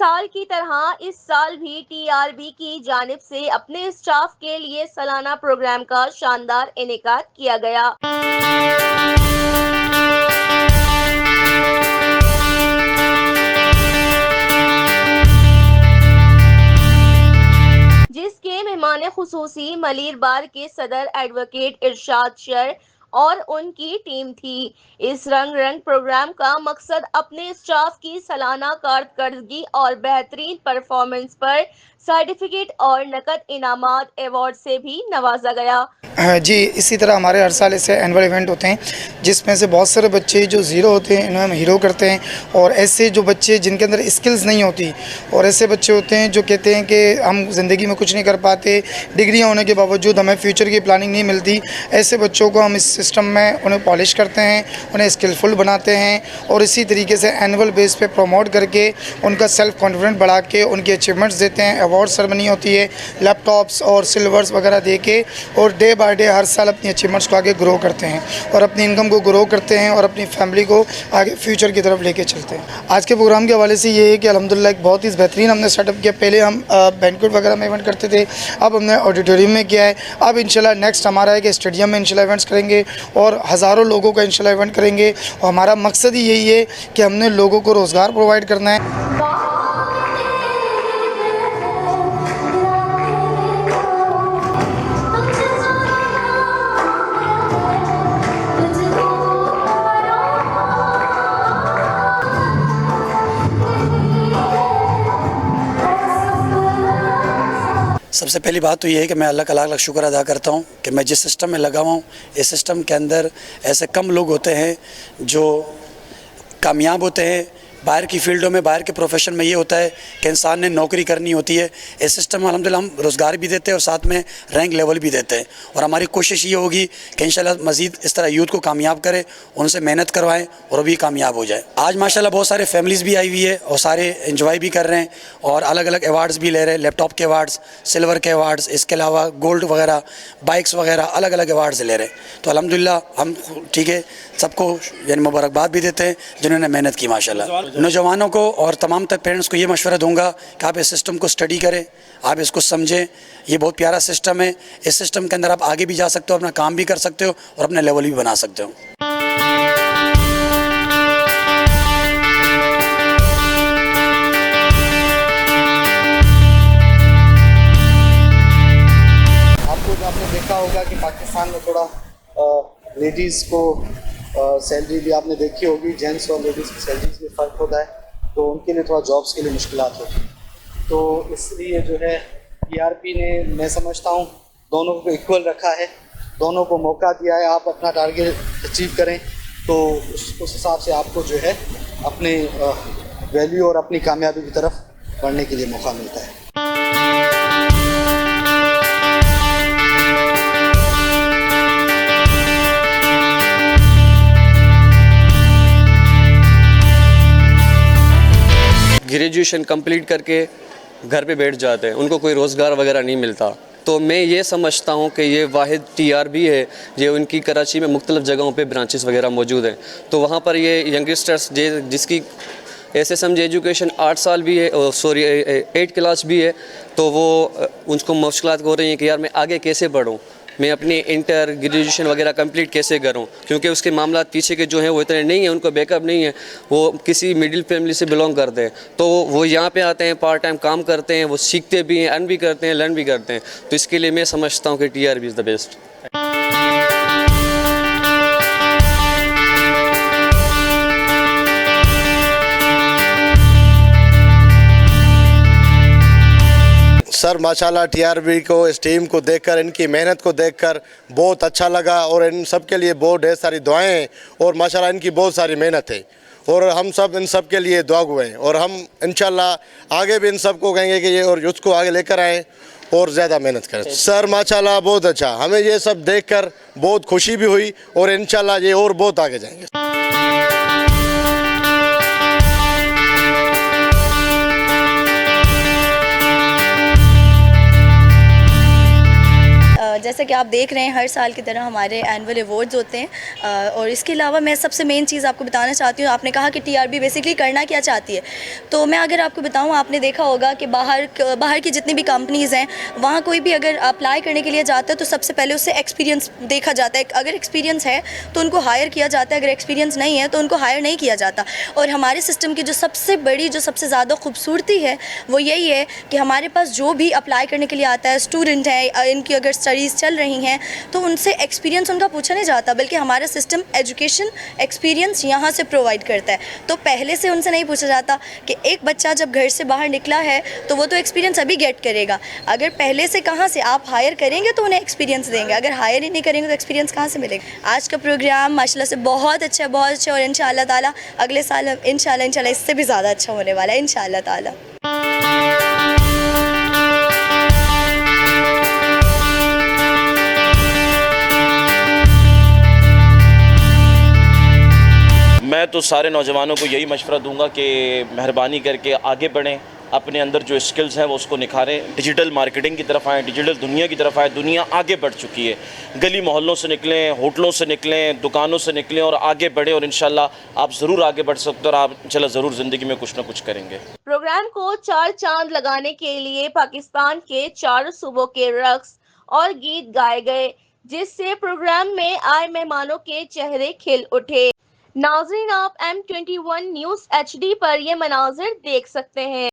साल की तरह इस साल भी टीआरबी की जानिब से अपने स्टाफ के लिए सालाना प्रोग्राम का शानदार इनेकाद किया गया। जिसके मेहमान खुसूसी मलीर बार के सदर एडवोकेट इरशाद शर और उनकी टीम थी। इस रंग प्रोग्राम का मकसद अपने स्टाफ की सालाना कारकर्दगी और बेहतरीन परफॉर्मेंस पर सर्टिफिकेट और नकद इनामात अवार्ड से भी नवाजा गया। जी, इसी तरह हमारे हर साल ऐसे एनुअल इवेंट होते हैं जिसमें से बहुत सारे बच्चे जो ज़ीरो होते हैं इन्हें हम हीरो करते हैं, और ऐसे जो बच्चे जिनके अंदर स्किल्स नहीं होती और ऐसे बच्चे होते हैं जो कहते हैं कि हम ज़िंदगी में कुछ नहीं कर पाते, डिग्रियां होने के बावजूद हमें फ्यूचर की प्लानिंग नहीं मिलती, ऐसे बच्चों को हम इस सिस्टम में उन्हें पॉलिश करते हैं, उन्हें स्किलफुल बनाते हैं और इसी तरीके से एनुअल बेस पे प्रमोट करके उनका सेल्फ कॉन्फिडेंस बढ़ा के उनकी अचीवमेंट्स देते हैं। अवार्ड सेरेमनी होती है, लैपटॉप्स और सिल्वर्स वगैरह दे के, और डे बाय डे हर साल अपनी अचीवमेंट्स को आगे ग्रो करते हैं और अपनी इनकम को ग्रो करते हैं और अपनी फैमिली को आगे फ्यूचर की तरफ लेके चलते हैं। आज के प्रोग्राम के हवाले से ये है कि अल्हम्दुलिल्लाह एक बहुत ही बेहतरीन हमने सेटअप किया। पहले हम बैंक्वेट वगैरह में इवेंट करते थे, अब हमने ऑडिटोरियम में किया है। अब इंशाल्लाह नेक्स्ट हमारा है कि स्टेडियम में इंशाल्लाह इवेंट्स करेंगे और हज़ारों लोगों का इंशाल्लाह इवेंट करेंगे, और हमारा मकसद ही यही है कि हमने लोगों को रोज़गार प्रोवाइड करना है। सबसे पहली बात तो ये है कि मैं अल्लाह का लाख लाख शुक्र अदा करता हूँ कि मैं जिस सिस्टम में लगा हुआ हूँ, इस सिस्टम के अंदर ऐसे कम लोग होते हैं जो कामयाब होते हैं। बाहर की फील्डों में, बाहर के प्रोफेशन में ये होता है कि इंसान ने नौकरी करनी होती है। इस सिस्टम में अल्हम्दुलिल्लाह हम रोज़गार भी देते हैं और साथ में रैंक लेवल भी देते हैं, और हमारी कोशिश ये होगी कि इंशाल्लाह मज़ीद इस तरह यूथ को कामयाब करें, उनसे मेहनत करवाएं और वो भी कामयाब हो जाए। आज माशाल्लाह बहुत सारे फैमिलीज़ भी आई हुई है और सारे एंजॉय भी कर रहे हैं और अलग अलग अवार्ड्स भी ले रहे हैं, लैपटॉप के अवार्ड्स, सिल्वर के अवार्ड्स, इसके अलावा गोल्ड वगैरह, बाइक्स वगैरह अलग अलग अवार्ड्स ले रहे हैं। तो अल्हम्दुलिल्लाह हम ठीक है सबको यानी मुबारकबाद भी देते हैं जिन्होंने मेहनत की माशाल्लाह। नौजवानों को और तमाम तक पेरेंट्स को ये मशवरा दूंगा कि आप इस सिस्टम को स्टडी करें, आप इसको समझें। ये बहुत प्यारा सिस्टम है, इस सिस्टम के अंदर आप आगे भी जा सकते हो, अपना काम भी कर सकते हो और अपने लेवल भी बना सकते हो। आपने देखा होगा कि पाकिस्तान में थोड़ा लेडीज़ को सैलरी भी आपने देखी होगी, जेंट्स और लेडीज़ की सैलरीज में फ़र्क होता है, तो उनके लिए थोड़ा जॉब्स के लिए मुश्किलात होती हैं। तो इसलिए जो है टीआरपी ने, मैं समझता हूँ, दोनों को इक्वल रखा है, दोनों को मौका दिया है। आप अपना टारगेट अचीव करें तो उस हिसाब से आपको जो है अपने वैल्यू और अपनी कामयाबी की तरफ बढ़ने के लिए मौका मिलता है। ग्रेजुएशन कंप्लीट करके घर पे बैठ जाते हैं, उनको कोई रोज़गार वगैरह नहीं मिलता। तो मैं ये समझता हूँ कि ये वाहिद टीआरबी है जो उनकी कराची में मुख्तलिफ़ जगहों पे ब्रांचेस वगैरह मौजूद हैं। तो वहाँ पर ये यंगस्टर्स जिसकी ऐसे समझे एजुकेशन 8 साल भी है, 8 क्लास भी है, तो वो उनको मुश्किलात हो रही हैं कि यार मैं आगे कैसे बढ़ूँ, मैं अपनी इंटर ग्रेजुएशन वगैरह कंप्लीट कैसे करूं, क्योंकि उसके मामला पीछे के जो हैं वो इतने नहीं हैं, उनको बैकअप नहीं है, वो किसी मिडिल फैमिली से बिलोंग करते हैं। तो वो यहाँ पे आते हैं, पार्ट टाइम काम करते हैं, वो सीखते भी हैं, अर्न भी करते हैं, लर्न भी करते हैं। तो इसके लिए मैं समझता हूँ कि TRB is the best. Sir माशाल्लाह टीआरबी को, इस टीम को देखकर, इनकी मेहनत को देखकर बहुत अच्छा लगा, और इन सब के लिए बहुत ढेर सारी दुआएं हैं और माशाल्लाह इनकी बहुत सारी मेहनत है, और हम सब इन सब के लिए दुआ हुए हैं, और हम इंशाल्लाह आगे भी इन सब को कहेंगे कि ये और यूथ को आगे लेकर आएँ और ज़्यादा मेहनत करें। सर माशाल्लाह बहुत अच्छा, हमें ये सब देखकर बहुत खुशी भी हुई और इंशाल्लाह ये और बहुत आगे जाएंगे। जैसा कि आप देख रहे हैं हर साल की तरह हमारे एनुअल अवार्ड्स होते हैं और इसके अलावा मैं सबसे मेन चीज़ आपको बताना चाहती हूँ। आपने कहा कि टीआरबी बेसिकली करना क्या चाहती है, तो मैं अगर आपको बताऊँ, आपने देखा होगा कि बाहर की जितनी भी कंपनीज़ हैं वहाँ कोई भी अगर अप्लाई करने के लिए जाता है तो सबसे पहले उससे एक्सपीरियंस देखा जाता है। अगर एक्सपीरियंस है तो उनको हायर किया जाता है, अगर एक्सपीरियंस नहीं है तो उनको हायर नहीं किया जाता। और हमारे सिस्टम की जो सबसे बड़ी, जो सबसे ज़्यादा खूबसूरती है वो यही है कि हमारे पास जो भी अप्लाई करने के लिए आता है, स्टूडेंट है, इनकी अगर स्टडीज़ चल रही हैं तो उनसे एक्सपीरियंस उनका पूछा नहीं जाता, बल्कि हमारा सिस्टम एजुकेशन एक्सपीरियंस यहाँ से प्रोवाइड करता है। तो पहले से उनसे नहीं पूछा जाता कि एक बच्चा जब घर से बाहर निकला है तो वो तो एक्सपीरियंस अभी गेट करेगा। अगर पहले से कहाँ से आप हायर करेंगे तो उन्हें एक्सपीरियंस देंगे, अगर हायर ही नहीं करेंगे तो एक्सपीरियंस कहाँ से मिलेगा। आज का प्रोग्राम माशाल्लाह से बहुत अच्छा और इंशाअल्लाह ताला अगले साल इंशाअल्लाह इससे भी ज़्यादा अच्छा होने वाला है इंशाअल्लाह ताला। मैं तो सारे नौजवानों को यही मशवरा दूंगा कि मेहरबानी करके आगे बढ़ें, अपने अंदर जो स्किल्स हैं वो उसको निखारें, डिजिटल मार्केटिंग की तरफ आएँ, डिजिटल दुनिया की तरफ आएँ। दुनिया आगे बढ़ चुकी है, गली मोहल्लों से निकलें, होटलों से निकलें, दुकानों से निकलें और आगे बढ़ें और इंशाल्लाह आप ज़रूर आगे बढ़ सकते हो और आप इंशाल्लाह ज़रूर ज़िंदगी में कुछ ना कुछ करेंगे। प्रोग्राम को 4 चांद लगाने के लिए पाकिस्तान के 4 सूबों के रक्स और गीत गाए गए, जिससे प्रोग्राम में आए मेहमानों के चेहरे खिल उठे। नाज़रीन, आप M21 न्यूज़ HD पर ये मनाज़िर देख सकते हैं।